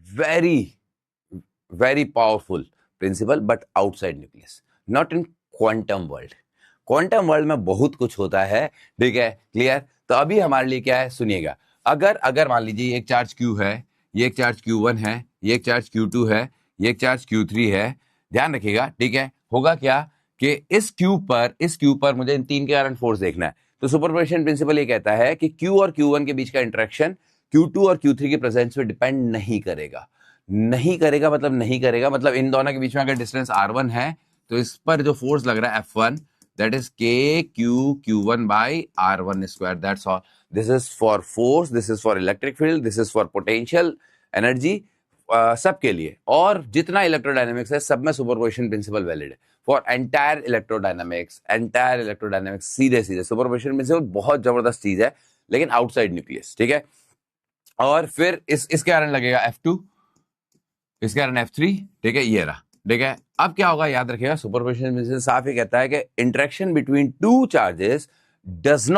very very powerful principle but outside nucleus, not in quantum world. Quantum world में बहुत कुछ होता है, ठीक है, क्लियर। तो अभी हमारे लिए क्या है, सुनिएगा, अगर मान लीजिए एक चार्ज Q है, ये एक चार्ज Q1 है, ये एक चार्ज Q2 है, ये एक चार्ज Q3 है, ध्यान रखिएगा, ठीक है। होगा क्या कि इस Q पर मुझे इन तीन के कारण फोर्स देखना है। तो सुपरपोजिशन प्रिंसिपल ये कहता है कि Q और Q1 के बीच का इंटरेक्शन Q2 और Q3 के प्रेजेंस पे डिपेंड नहीं करेगा। नहीं करेगा मतलब नहीं करेगा, मतलब इन दोनों के बीच में अगर डिस्टेंस R1 है तो इस पर जो फोर्स लग रहा है F1, that is Q1 by R1 square. That's all. This is for force, this is for electric field, this is for potential energy, सबके लिए। और जितना इलेक्ट्रोडायनेमिक्स है सब में सुपरपोजिशन प्रिंसिपल वैलिड है फॉर एंटायर इलेक्ट्रोडायनेमिक्स। सीधे सीधे सुपरपोजिशन प्रिंसिपल बहुत जबरदस्त चीज है, लेकिन आउटसाइड न्यूक्लियस, ठीक है। और फिर इसके कारण लगेगा F2, इसके कारण F3, ठीक है, ये रहा, ठीक है। अब क्या होगा, याद रखिएगा, सुपरपोजिशन प्रिंसिपल साफ ही कहता है कि interaction between two charges does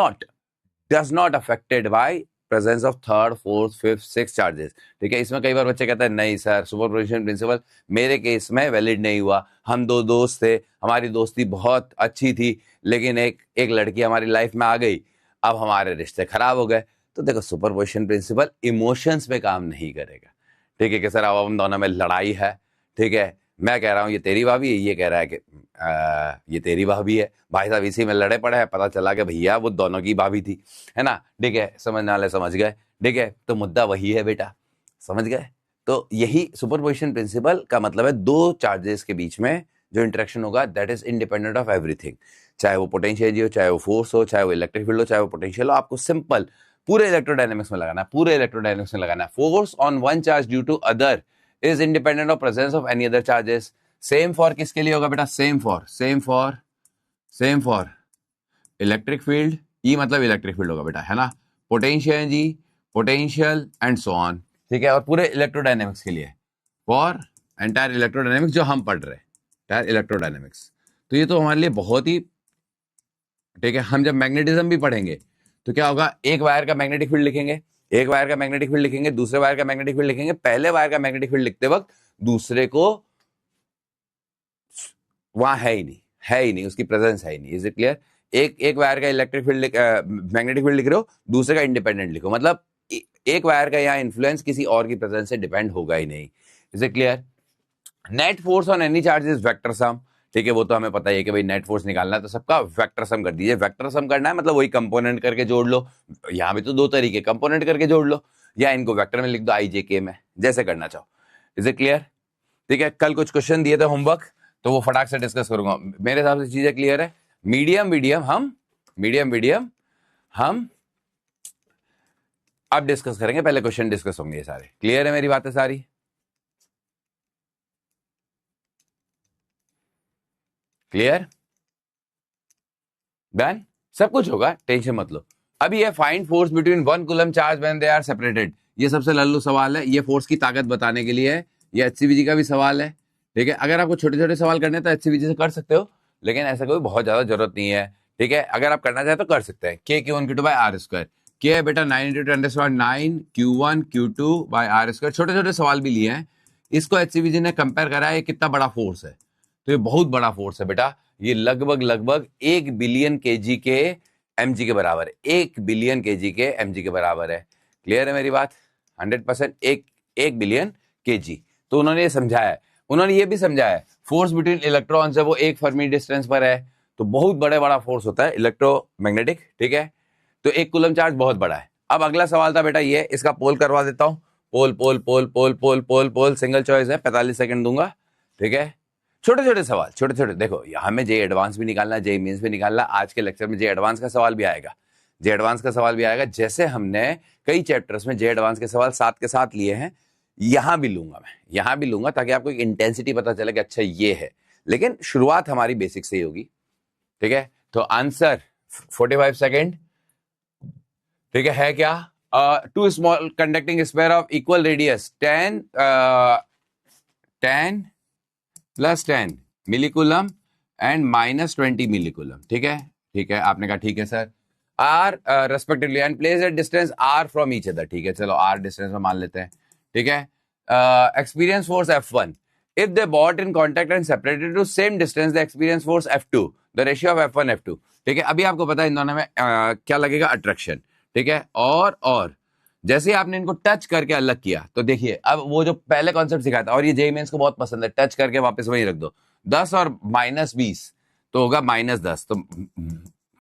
not affected by presence of third, fourth, fifth, six charges, ठीक है। इसमें कई बार बच्चे कहते हैं नहीं सर, सुपरपोजिशन प्रिंसिपल मेरे केस में वैलिड नहीं हुआ, हम दो दोस्त थे, हमारी दोस्ती बहुत अच्छी थी, लेकिन एक लड़की हमारी लाइफ में आ गई, अब हमारे रिश्ते खराब हो गए। तो देखो, सुपरपोजिशन प्रिंसिपल इमोशंस पे काम नहीं करेगा, ठीक है कि सर अब हम दोनों में लड़ाई है, ठीक है, मैं कह रहा हूँ ये तेरी भाभी है, ये कह रहा है कि ये तेरी भाभी है, भाई साहब इसी में लड़े पड़े हैं, पता चला कि भैया वो दोनों की भाभी थी, है ना, ठीक है, समझने वाले समझ गए, ठीक है। तो मुद्दा वही है बेटा, समझ गए। तो यही सुपरपोजिशन प्रिंसिपल का मतलब है, दो चार्जेस के बीच में जो इंटरेक्शन होगा that is independent of everything, चाहे वो पोटेंशियल हो, चाहे वो फोर्स हो, चाहे वो इलेक्ट्रिक फील्ड हो, चाहे वो पोटेंशियल हो। आपको सिंपल पूरे इलेक्ट्रोडायनेमिक्स में लगाना है, force on one charge due to other is independent of presence of any other charges. Same for किसके लिए होगा बेटा, same for electric field, E मतलब इलेक्ट्रिक फील्ड होगा बेटा, है ना, पोटेंशियल एंड सो ऑन, ठीक है। और पूरे इलेक्ट्रोडायनेमिक्स के लिए फॉर एंटायर इलेक्ट्रोडायनेमिक्स जो हम पढ़ रहे हैं, एंटायर इलेक्ट्रोडायनेमिक्स। तो ये तो हमारे लिए बहुत ही, ठीक है। हम जब मैग्नेटिज्म भी पढ़ेंगे तो क्या होगा, एक वायर का मैग्नेटिक फील्ड लिखेंगे, दूसरे वायर का मैग्नेटिक फील्ड लिखेंगे। पहले वायर का मैग्नेटिक फील्ड लिखते वक्त दूसरे को वहां है ही नहीं, उसकी प्रेजेंस है ही नहीं। Is it clear? एक वायर का इलेक्ट्रिक फील्ड मैग्नेटिक फील्ड लिख रहे हो, दूसरे का इंडिपेंडेंट लिखो, मतलब एक वायर का यहाँ इन्फ्लुएंस किसी और की प्रेजेंस से डिपेंड होगा ही नहीं। Is it clear? Net force on any charge is vector sum, ठीक है, वो तो हमें पता ही है कि भाई नेट फोर्स निकालना है तो सबका वेक्टर सम कर दीजिए। वेक्टर सम करना है मतलब वही कंपोनेंट करके जोड़ लो, यहाँ भी तो दो तरीके, कंपोनेंट करके जोड़ लो या इनको वेक्टर में लिख दो, IJK में, जैसे करना चाहो। Is it clear? ठीक है, कल कुछ क्वेश्चन दिए थे होमवर्क, तो वो फटाक से डिस्कस करूंगा। मेरे हिसाब से चीजें क्लियर है। मीडियम हम अब डिस्कस करेंगे, पहले क्वेश्चन डिस्कस होंगे ये सारे। क्लियर है मेरी बातें सारी? क्लियर? डन? सब कुछ होगा, टेंशन मत लो। अभी ये find force between 1 coulomb charge when they are separated, ये सबसे लल्लू सवाल है, ये फोर्स की ताकत बताने के लिए है। ये HCVG का भी सवाल है, ठीक है। अगर आपको छोटे छोटे सवाल करने हैं तो HCVG से कर सकते हो, लेकिन ऐसा कोई बहुत ज्यादा जरूरत नहीं है, ठीक है। अगर आप करना चाहे तो कर सकते हैं। K Q1 Q2 by R square, K है बेटा 9 × 10⁹ Q1 Q2 by R square. छोटे छोटे सवाल भी लिए हैं, इसको HCVG ने कंपेयर करा है, कितना बड़ा फोर्स है, तो ये बहुत बड़ा फोर्स है बेटा। ये लगभग 1 बिलियन kg के mg के बराबर है, 1 बिलियन kg के mg के बराबर है। क्लियर है मेरी बात? 100%, 1 बिलियन kg। तो उन्होंने ये समझाया है, उन्होंने ये भी समझाया है फोर्स बिटवीन इलेक्ट्रॉन्स है वो 1 फर्मी डिस्टेंस पर है, तो बहुत बड़ा फोर्स होता है इलेक्ट्रोमैग्नेटिक, ठीक है। तो 1 कूलम चार्ज बहुत बड़ा है। अब अगला सवाल था बेटा ये, इसका पोल करवा देता हूं। पोल सिंगल चॉइस है, 45 सेकंड दूंगा, ठीक है। छोटे छोटे सवाल, छोटे देखो, हमें जे एडवांस भी निकालना है, जे मेंस भी निकालना। आज के लेक्चर में जे एडवांस का सवाल भी आएगा, जैसे हमने कई चैप्टर्स में जे एडवांस के सवाल साथ के साथ लिए हैं, यहां भी लूंगा, ताकि आपको एक इंटेंसिटी पता चले कि अच्छा ये है। लेकिन शुरुआत हमारी बेसिक से ही होगी, ठीक है। तो आंसर 45 सेकेंड, ठीक है क्या? 2 small conducting sphere of equal radius 10 + 10 millicoulomb and -20 millicoulomb, ठीक है। आपने कहा ठीक है sir. Are respectively and place at distance r from each other, ठीक है, चलो r डिस्टेंस में मान लेते हैं, ठीक है। experience force F1. If they brought in contact and separated to same distance, the experience force F2, the ratio of F1 F2. ठीक है, अभी आपको पता है इन दोनों में क्या लगेगा, अट्रैक्शन. ठीक है, और जैसे ही आपने इनको टच करके अलग किया तो देखिए अब वो जो पहले कॉन्सेप्ट सिखाया था, और ये जेईई मेंस को बहुत पसंद है, टच करके वापस वही रख दो. 10 और -20 तो होगा -10. तो